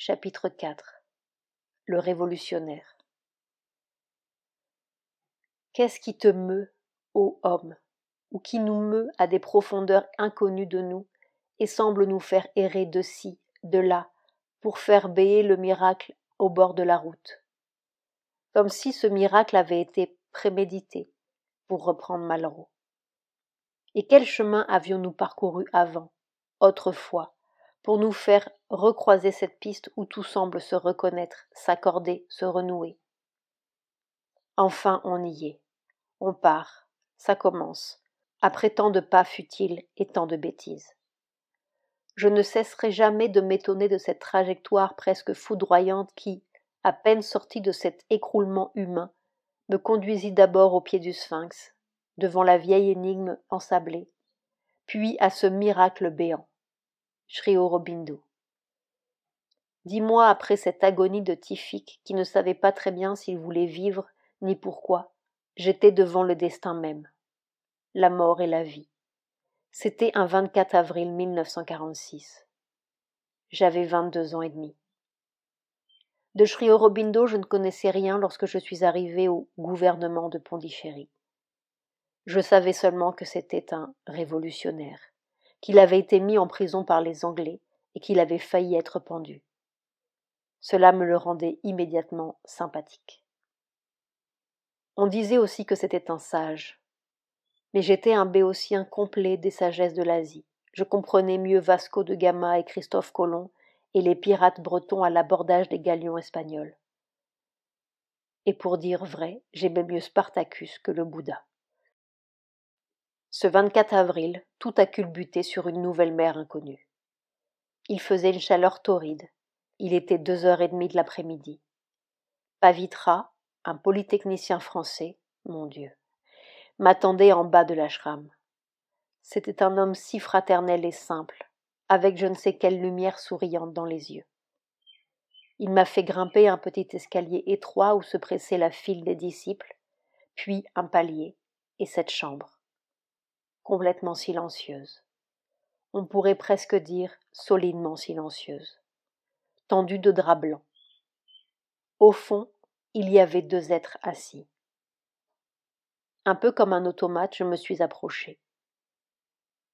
Chapitre 4. Le révolutionnaire. Qu'est-ce qui te meut, ô homme, ou qui nous meut à des profondeurs inconnues de nous, et semble nous faire errer de ci, de là, pour faire béer le miracle au bord de la route? Comme si ce miracle avait été prémédité, pour reprendre Malraux. Et quel chemin avions-nous parcouru avant, autrefois, pour nous faire recroiser cette piste où tout semble se reconnaître, s'accorder, se renouer? Enfin on y est, on part, ça commence, après tant de pas futiles et tant de bêtises. Je ne cesserai jamais de m'étonner de cette trajectoire presque foudroyante qui, à peine sortie de cet écroulement humain, me conduisit d'abord au pied du Sphinx, devant la vieille énigme ensablée, puis à ce miracle béant, Sri Aurobindo. 10 mois après cette agonie de typhique qui ne savait pas très bien s'il voulait vivre ni pourquoi, j'étais devant le destin même, la mort et la vie. C'était un 24 avril 1946. J'avais 22 ans et demi. De Sri Aurobindo, je ne connaissais rien lorsque je suis arrivée au gouvernement de Pondichéry. Je savais seulement que c'était un révolutionnaire, qu'il avait été mis en prison par les Anglais et qu'il avait failli être pendu. Cela me le rendait immédiatement sympathique. On disait aussi que c'était un sage. Mais j'étais un béotien complet des sagesses de l'Asie. Je comprenais mieux Vasco de Gama et Christophe Colomb et les pirates bretons à l'abordage des galions espagnols. Et pour dire vrai, j'aimais mieux Spartacus que le Bouddha. Ce 24 avril, tout a culbuté sur une nouvelle mer inconnue. Il faisait une chaleur torride. Il était 2h30 de l'après-midi. Pavitra, un polytechnicien français, mon Dieu, m'attendait en bas de l'ashram. C'était un homme si fraternel et simple, avec je ne sais quelle lumière souriante dans les yeux. Il m'a fait grimper un petit escalier étroit où se pressait la file des disciples, puis un palier, et cette chambre, complètement silencieuse. On pourrait presque dire solidement silencieuse, tendue de drap blanc. Au fond, il y avait 2 êtres assis. Un peu comme un automate, je me suis approchée.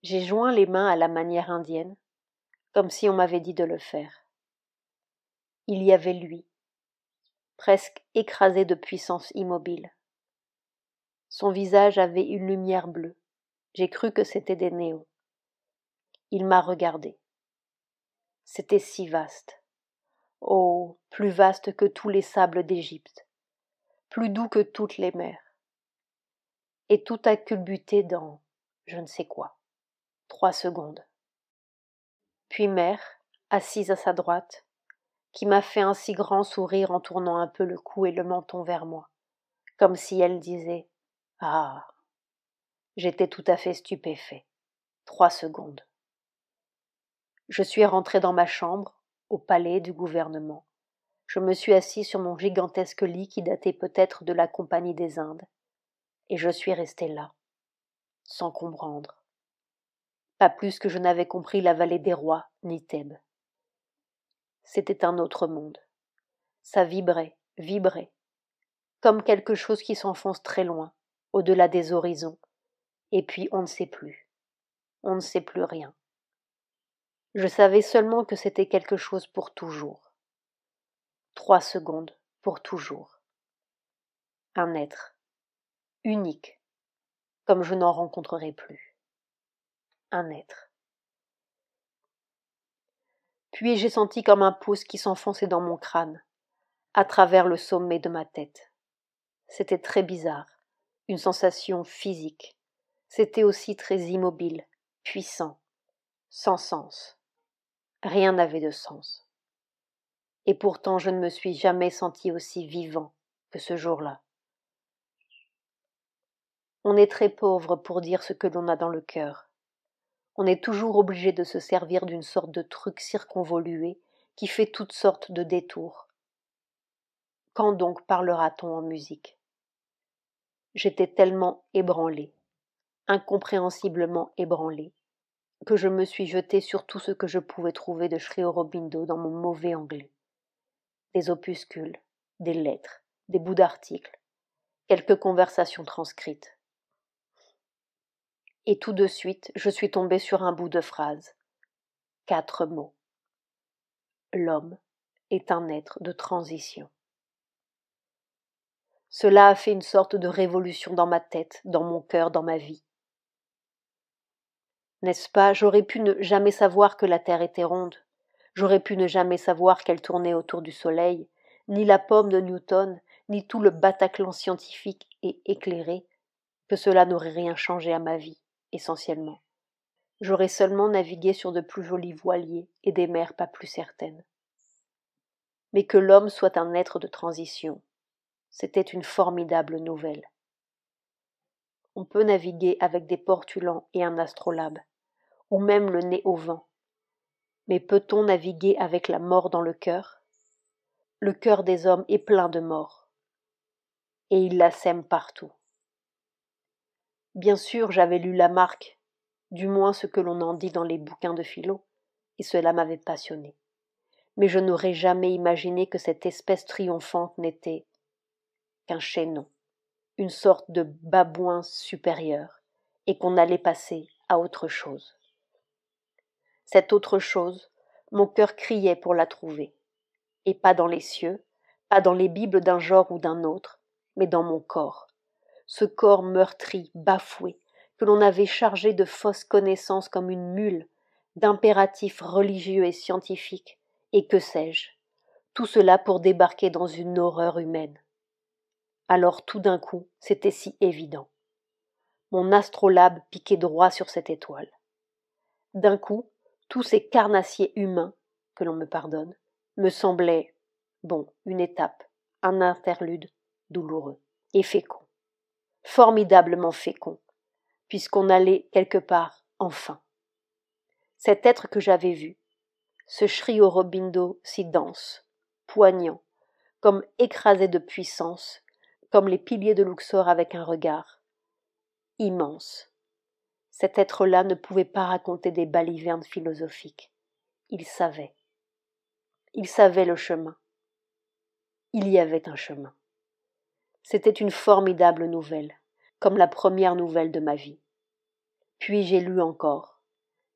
J'ai joint les mains à la manière indienne, comme si on m'avait dit de le faire. Il y avait lui, presque écrasé de puissance immobile. Son visage avait une lumière bleue. J'ai cru que c'était des néons. Il m'a regardé. C'était si vaste. Oh, plus vaste que tous les sables d'Égypte, plus doux que toutes les mers. Et tout a culbuté dans je ne sais quoi. 3 secondes. Puis Mère, assise à sa droite, qui m'a fait un si grand sourire en tournant un peu le cou et le menton vers moi, comme si elle disait « Ah !» J'étais tout à fait stupéfait. 3 secondes. Je suis rentré dans ma chambre, au palais du gouvernement. Je me suis assis sur mon gigantesque lit qui datait peut-être de la Compagnie des Indes, et je suis resté là, sans comprendre. Pas plus que je n'avais compris la vallée des rois, ni Thèbes. C'était un autre monde. Ça vibrait, comme quelque chose qui s'enfonce très loin, au-delà des horizons, et puis on ne sait plus. On ne sait plus rien. Je savais seulement que c'était quelque chose pour toujours. 3 secondes pour toujours. Un être, unique, comme je n'en rencontrerai plus. Un être. Puis j'ai senti comme un pouce qui s'enfonçait dans mon crâne, à travers le sommet de ma tête. C'était très bizarre, une sensation physique. C'était aussi très immobile, puissant, sans sens. Rien n'avait de sens. Et pourtant je ne me suis jamais senti aussi vivant que ce jour-là. On est très pauvre pour dire ce que l'on a dans le cœur. On est toujours obligé de se servir d'une sorte de truc circonvolué qui fait toutes sortes de détours. Quand donc parlera-t-on en musique ? J'étais tellement ébranlé, incompréhensiblement ébranlé, que je me suis jeté sur tout ce que je pouvais trouver de Sri Aurobindo dans mon mauvais anglais. des opuscules, des lettres, des bouts d'articles, quelques conversations transcrites. Et tout de suite, je suis tombée sur un bout de phrase. 4 mots. L'homme est un être de transition. Cela a fait une sorte de révolution dans ma tête, dans mon cœur, dans ma vie. N'est-ce pas, j'aurais pu ne jamais savoir que la Terre était ronde. J'aurais pu ne jamais savoir qu'elle tournait autour du Soleil, ni la pomme de Newton, ni tout le Bataclan scientifique et éclairé, que cela n'aurait rien changé à ma vie, essentiellement. J'aurais seulement navigué sur de plus jolis voiliers et des mers pas plus certaines. Mais que l'homme soit un être de transition, c'était une formidable nouvelle. On peut naviguer avec des portulans et un astrolabe, ou même le nez au vent. Mais peut-on naviguer avec la mort dans le cœur ? Le cœur des hommes est plein de morts, et ils la sèment partout. Bien sûr, j'avais lu Lamarck, du moins ce que l'on en dit dans les bouquins de philo, et cela m'avait passionné. Mais je n'aurais jamais imaginé que cette espèce triomphante n'était qu'un chaînon, une sorte de babouin supérieur, et qu'on allait passer à autre chose. Cette autre chose, mon cœur criait pour la trouver, et pas dans les cieux, pas dans les bibles d'un genre ou d'un autre, mais dans mon corps, ce corps meurtri, bafoué, que l'on avait chargé de fausses connaissances comme une mule, d'impératifs religieux et scientifiques, et que sais-je, tout cela pour débarquer dans une horreur humaine. Alors tout d'un coup, c'était si évident. Mon astrolabe piquait droit sur cette étoile. D'un coup, tous ces carnassiers humains, que l'on me pardonne, me semblaient, une étape, un interlude douloureux et fécond, formidablement fécond, puisqu'on allait quelque part, enfin. Cet être que j'avais vu, ce Sri Aurobindo si dense, poignant, comme écrasé de puissance, comme les piliers de Luxor avec un regard, immense. Cet être-là ne pouvait pas raconter des balivernes philosophiques. Il savait. Il savait le chemin. Il y avait un chemin. C'était une formidable nouvelle, comme la première nouvelle de ma vie. Puis j'ai lu encore.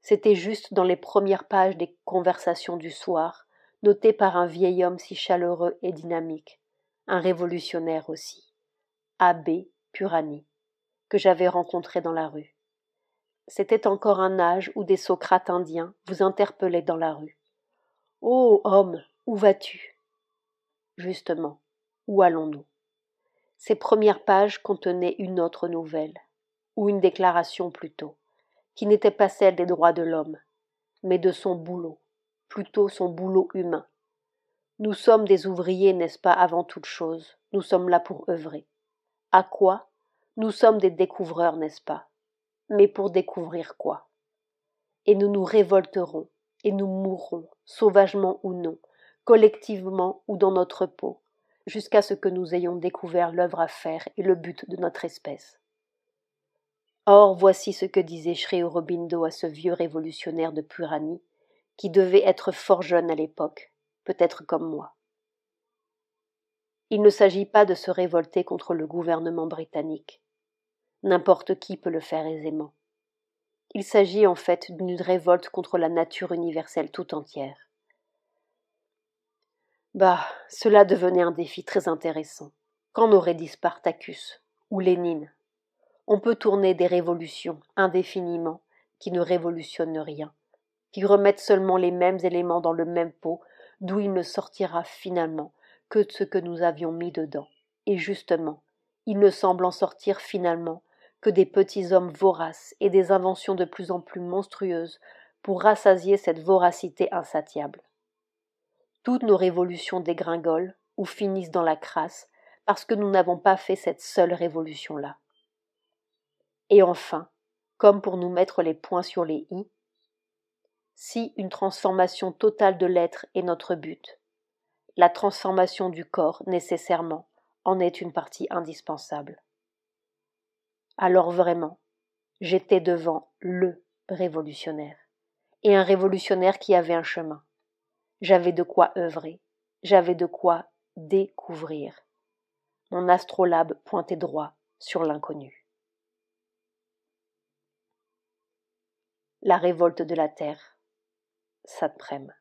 C'était juste dans les premières pages des conversations du soir, notées par un vieil homme si chaleureux et dynamique, un révolutionnaire aussi, Abbé Purani, que j'avais rencontré dans la rue. C'était encore un âge où des Socrates indiens vous interpellaient dans la rue. « Ô homme, où vas-tu » Justement, où allons-nous ? Ces premières pages contenaient une autre nouvelle, ou une déclaration plutôt, qui n'était pas celle des droits de l'homme, mais de son boulot, plutôt son boulot humain. Nous sommes des ouvriers, n'est-ce pas, avant toute chose, nous sommes là pour œuvrer. À quoi ? Nous sommes des découvreurs, n'est-ce pas ? Mais pour découvrir quoi ? Et nous nous révolterons, et nous mourrons, sauvagement ou non, collectivement ou dans notre peau, jusqu'à ce que nous ayons découvert l'œuvre à faire et le but de notre espèce. Or, voici ce que disait Sri Aurobindo à ce vieux révolutionnaire de Purani, qui devait être fort jeune à l'époque, peut-être comme moi. Il ne s'agit pas de se révolter contre le gouvernement britannique. N'importe qui peut le faire aisément. Il s'agit en fait d'une révolte contre la nature universelle tout entière. Cela devenait un défi très intéressant. Qu'en aurait dit Spartacus ou Lénine ? On peut tourner des révolutions indéfiniment qui ne révolutionnent rien, qui remettent seulement les mêmes éléments dans le même pot, d'où il ne sortira finalement que ce que nous avions mis dedans. Et justement, il ne semble en sortir finalement que des petits hommes voraces et des inventions de plus en plus monstrueuses pour rassasier cette voracité insatiable. Toutes nos révolutions dégringolent ou finissent dans la crasse parce que nous n'avons pas fait cette seule révolution-là. Et enfin, comme pour nous mettre les points sur les i, si une transformation totale de l'être est notre but, la transformation du corps, nécessairement, en est une partie indispensable. Alors vraiment, j'étais devant le révolutionnaire, et un révolutionnaire qui avait un chemin. J'avais de quoi œuvrer, j'avais de quoi découvrir. Mon astrolabe pointait droit sur l'inconnu. La révolte de la terre, Satprem.